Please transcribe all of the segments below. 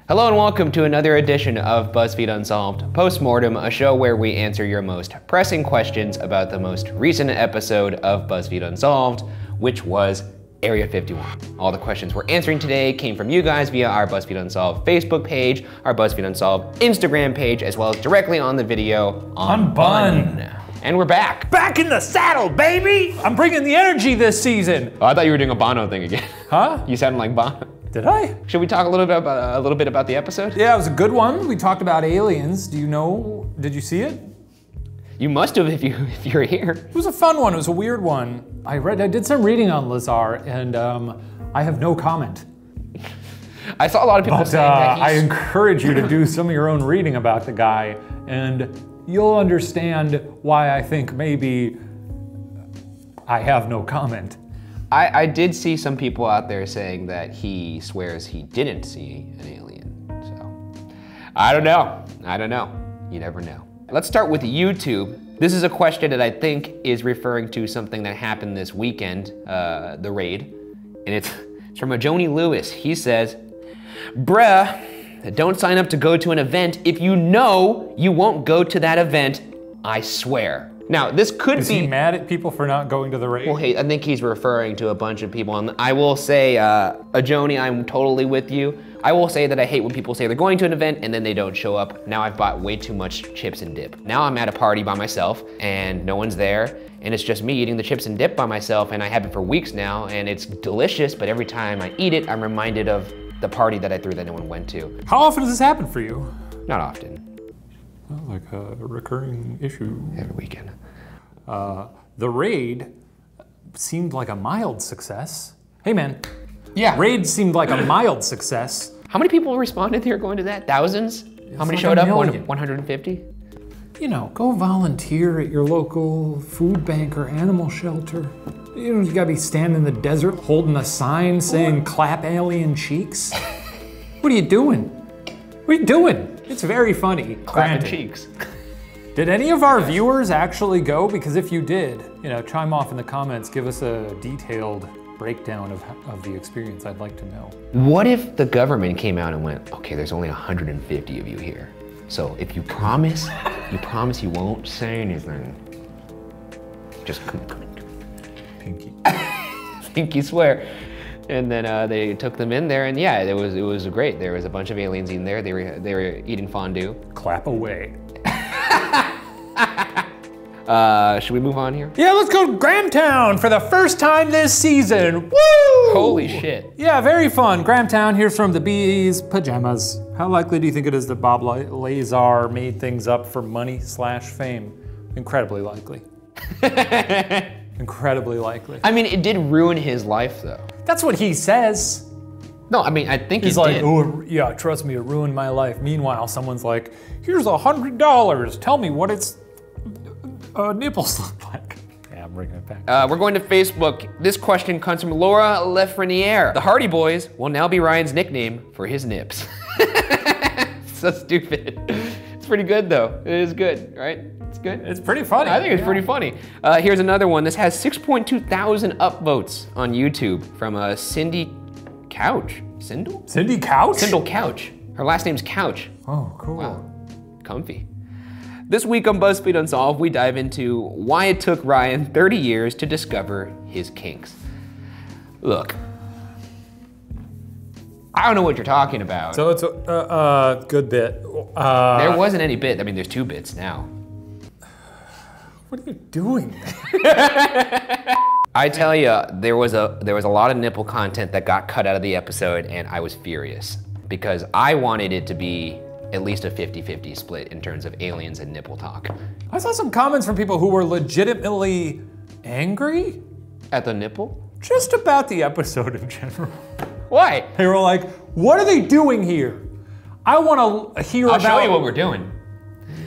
Hello and welcome to another edition of BuzzFeed Unsolved Post-Mortem, a show where we answer your most pressing questions about the most recent episode of BuzzFeed Unsolved, which was Area 51. All the questions we're answering today came from you guys via our BuzzFeed Unsolved Facebook page, our BuzzFeed Unsolved Instagram page, as well as directly on the video on Bun. And we're back. Back in the saddle, baby! I'm bringing the energy this season. Oh, I thought you were doing a Bono thing again. Huh? You sounded like Bono. Did I? Should we talk a little bit about the episode? Yeah, it was a good one. We talked about aliens. Did you see it? You must have if you're here. It was a fun one. It was a weird one. I did some reading on Lazar, and I have no comment. I saw a lot of people saying that I encourage you to do some of your own reading about the guy, and you'll understand why I think maybe I have no comment. I did see some people out there saying that he swears he didn't see an alien, so I don't know. You never know. Let's start with YouTube. This is a question that I think is referring to something that happened this weekend, the raid, and it's from a Joni Lewis. He says, bruh, don't sign up to go to an event if you know you won't go to that event, I swear. Now, this could be- Is he mad at people for not going to the raid? Well, hey, I think he's referring to a bunch of people. And I will say, Joni, I'm totally with you. I will say that I hate when people say they're going to an event and then they don't show up. Now I've bought way too much chips and dip. Now I'm at a party by myself and no one's there. And it's just me eating the chips and dip by myself, and I have it for weeks now, and it's delicious, but every time I eat it, I'm reminded of the party that I threw that no one went to. How often does this happen for you? Not often. Like a recurring issue. Every weekend. The raid seemed like a mild success. Hey man. Yeah. Raid seemed like a mild success. How many people responded here going to that? Thousands? How many like showed a up? million. 150? You know, go volunteer at your local food bank or animal shelter. You don't gotta be standing in the desert holding a sign saying clap alien cheeks. What are you doing? What are you doing? It's very funny. Clapping cheeks. Did any of our viewers actually go? Because if you did, chime off in the comments, give us a detailed breakdown of the experience. I'd like to know. What if the government came out and went, okay, there's only 150 of you here. So if you promise you won't say anything, just come. Pinky. Pinky swear. And then they took them in there, and yeah, it was great. There was a bunch of aliens in there. They were eating fondue. Clap away. Should we move on here? Yeah, let's go to Grahamtown for the first time this season. Woo! Holy shit. Yeah, very fun. Grahamtown, here's from the Bees Pajamas. How likely do you think it is that Bob Lazar made things up for money/fame? Incredibly likely. Incredibly likely. I mean, it did ruin his life, though. That's what he says. No, I mean, I think He's it like, did. oh, yeah, trust me, it ruined my life. Meanwhile, someone's like, here's $100. Tell me what its nipples look like. Yeah, I'm bringing it back. We're going to Facebook. This question comes from Laura Lefreniere. The Hardy Boys will now be Ryan's nickname for his nips. So stupid. It's pretty good, though. It is good, right? It's good. It's pretty funny. I think it's pretty funny. Here's another one. This has 6.2 thousand upvotes on YouTube from Cindy Couch. Sindel? Cindy Couch? Sindel Couch. Her last name's Couch. Oh, cool. Wow. Comfy. This week on BuzzFeed Unsolved, we dive into why it took Ryan 30 years to discover his kinks. Look, I don't know what you're talking about. So it's a good bit. There wasn't any bit. I mean, there's 2 bits now. What are you doing? I tell you, there was a lot of nipple content that got cut out of the episode, and I was furious because I wanted it to be at least a 50-50 split in terms of aliens and nipple talk. I saw some comments from people who were legitimately angry At the nipple? just about the episode in general. Why? They were like, what are they doing here? I want to hear I'll about- show you what we're doing.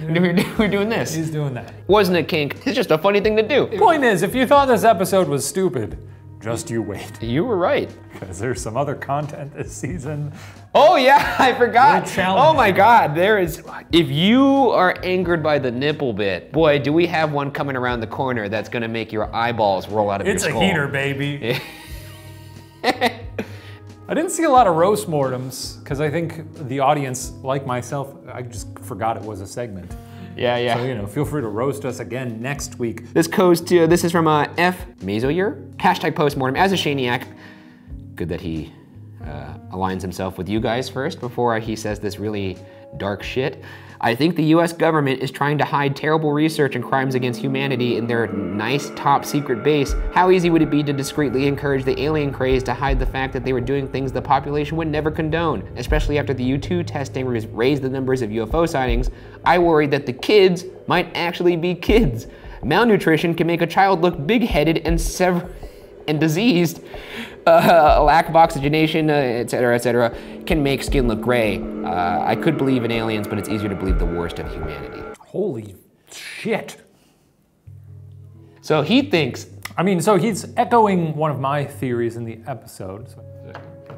We're doing this. He's doing that. Wasn't a kink, it's just a funny thing to do. Point is, if you thought this episode was stupid, just you wait. You were right. Because there's some other content this season. Oh yeah, I forgot. Real challenge. Oh my God, there is, if you are angered by the nipple bit, boy, do we have one coming around the corner that's gonna make your eyeballs roll out of your skull. It's a heater, baby. I didn't see a lot of roast mortems because I think the audience, like myself, I just forgot it was a segment. Yeah. So, you know, feel free to roast us again next week. This is from F. Mesoyer. Hashtag postmortem. As a Shaniac, good that he aligns himself with you guys first before he says this really dark shit. I think the US government is trying to hide terrible research and crimes against humanity in their nice top secret base. How easy would it be to discreetly encourage the alien craze to hide the fact that they were doing things the population would never condone, especially after the U2 testing raised the numbers of UFO sightings? I worry that the kids might actually be kids. Malnutrition can make a child look big-headed and diseased. Lack of oxygenation, etc., can make skin look gray. I could believe in aliens, but it's easier to believe the worst of humanity. Holy shit. So he thinks... I mean, so he's echoing one of my theories in the episode. So.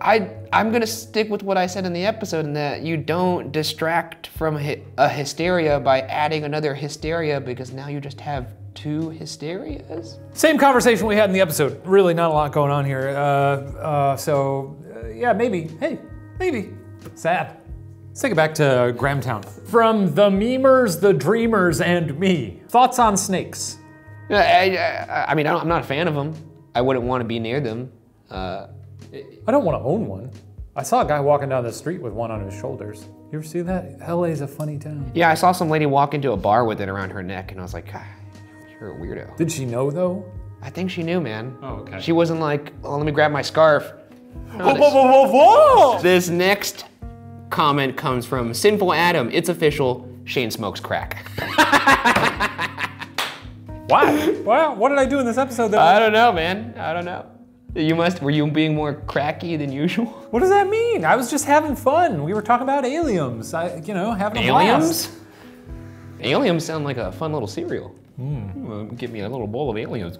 I'm gonna stick with what I said in the episode, in that you don't distract from a hysteria by adding another hysteria, because now you just have two hysterias? Same conversation we had in the episode. Really not a lot going on here. Yeah, maybe. Hey, maybe. Sad. Let's take it back to Grahamtown. From the memers, the dreamers, and me. Thoughts on snakes? I mean, I'm not a fan of them. I wouldn't want to be near them. I don't want to own one. I saw a guy walking down the street with one on his shoulders. You ever see that? LA's a funny town. Yeah, I saw some lady walk into a bar with it around her neck, and I was like, God, you're a weirdo. Did she know though? I think she knew, man. Oh, okay. She wasn't like, oh, let me grab my scarf. No, Whoa! This next comment comes from Sinful Adam. It's official, Shane smokes crack. Why? Well, what did I do in this episode though? I don't know, man. I don't know. Were you being more cracky than usual? What does that mean? I was just having fun. We were talking about alieums. Having a blast. Alieums sound like a fun little cereal. Give me a little bowl of alieums.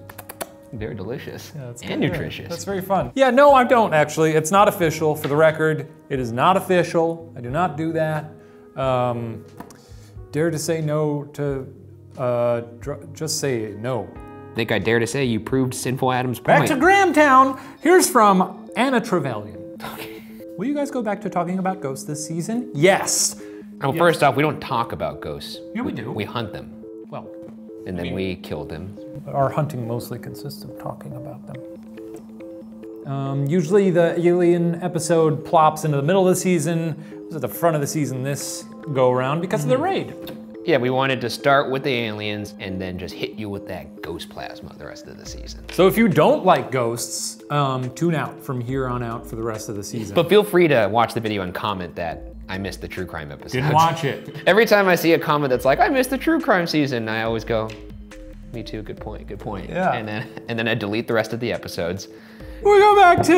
Very delicious and nutritious. That's very fun. Yeah, no, I don't actually. It's not official, for the record. It is not official. I do not do that. Dare to say no to, just say no. I think I dare to say you proved Sinful Adam's point. Back to Grahamtown. Here's from Anna Trevelyan. Okay. Will you guys go back to talking about ghosts this season? Yes. Well, first off, we don't talk about ghosts. Yeah, we do. We hunt them. Well. And then we kill them. Our hunting mostly consists of talking about them. Usually the alien episode plops into the middle of the season. It was at the front of the season this go around because of the raid. Yeah, we wanted to start with the aliens and then just hit you with that ghost plasma the rest of the season. So if you don't like ghosts, tune out from here on out for the rest of the season. But feel free to watch the video and comment that I missed the true crime episode. Didn't watch it. Every time I see a comment that's like, I missed the true crime season, I always go, me too, good point, good point. Yeah. And then I delete the rest of the episodes. We go back to,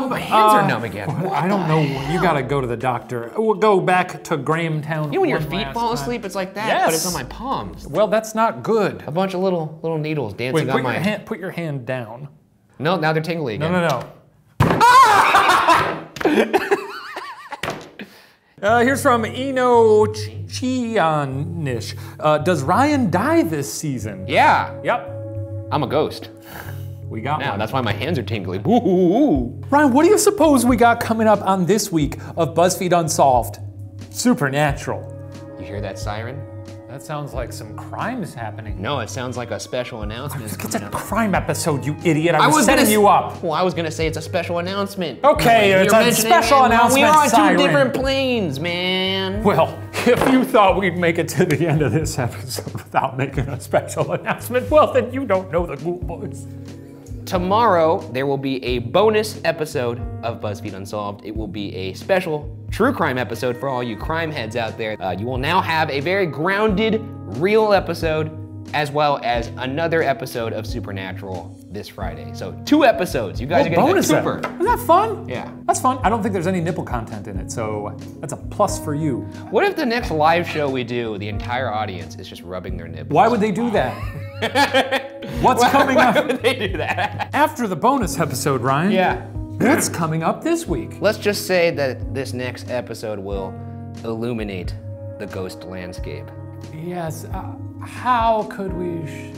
my hands are numb again. I don't know, you gotta go to the doctor. We'll go back to Grahamtown. You know when your feet fall asleep, it's like that, yes. But it's on my palms. Well, that's not good. A bunch of little needles dancing on my... Put your hand down. No, now they're tingly again. No. Here's from Eno Chianish. Does Ryan die this season? Yeah. Yep. I'm a ghost. We got now, one. that's why my hands are tingly. Boo-hoo-hoo. Ryan, what do you suppose we got coming up on this week of BuzzFeed Unsolved? Supernatural. You hear that siren? That sounds like some crimes happening. No, it sounds like a special announcement. It's a crime episode, you idiot. I was setting you up. Well, I was gonna say it's a special announcement. Okay, it's a special announcement. We are on siren. 2 different planes, man. Well, if you thought we'd make it to the end of this episode without making a special announcement, well, then you don't know the Ghoul Boys. Tomorrow, there will be a bonus episode of BuzzFeed Unsolved. It will be a special true crime episode for all you crime heads out there. You will now have a very grounded, real episode, as well as another episode of Supernatural this Friday. So 2 episodes. You guys are getting a super. Isn't that fun? Yeah. That's fun. I don't think there's any nipple content in it, so that's a plus for you. What if the next live show we do, the entire audience is just rubbing their nipples? Why would they do that? What's coming up? Why would they do that? After the bonus episode, Ryan. Yeah. What's coming up this week? Let's just say that this next episode will illuminate the ghost landscape. Yes. How should we shed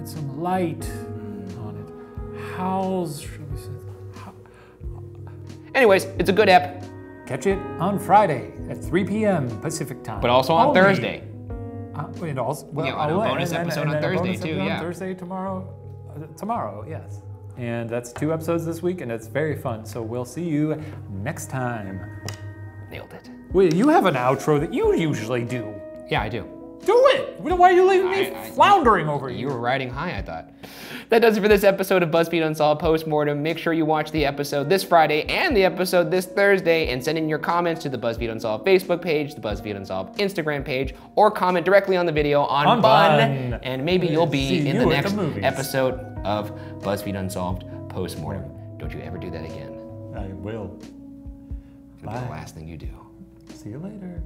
some light on it? How should we say? Anyways, it's a good ep, Catch it on Friday at 3 p.m. Pacific time. but also on Only. Thursday. And also, well, Yeah, and a bonus episode on a Thursday bonus too, episode on yeah. Thursday, tomorrow, yes. And that's 2 episodes this week, and it's very fun. So we'll see you next time. Nailed it. Wait, you have an outro that you usually do. Yeah, I do. Do it! Why are you leaving me floundering over You here? were riding high, I thought. That does it for this episode of BuzzFeed Unsolved Postmortem. Make sure you watch the episode this Friday and the episode this Thursday, and send in your comments to the BuzzFeed Unsolved Facebook page, the BuzzFeed Unsolved Instagram page, or comment directly on the video on Bun, and maybe you'll be in the next episode of BuzzFeed Unsolved Postmortem. Don't you ever do that again. I will. It'll be the last thing you do. See you later.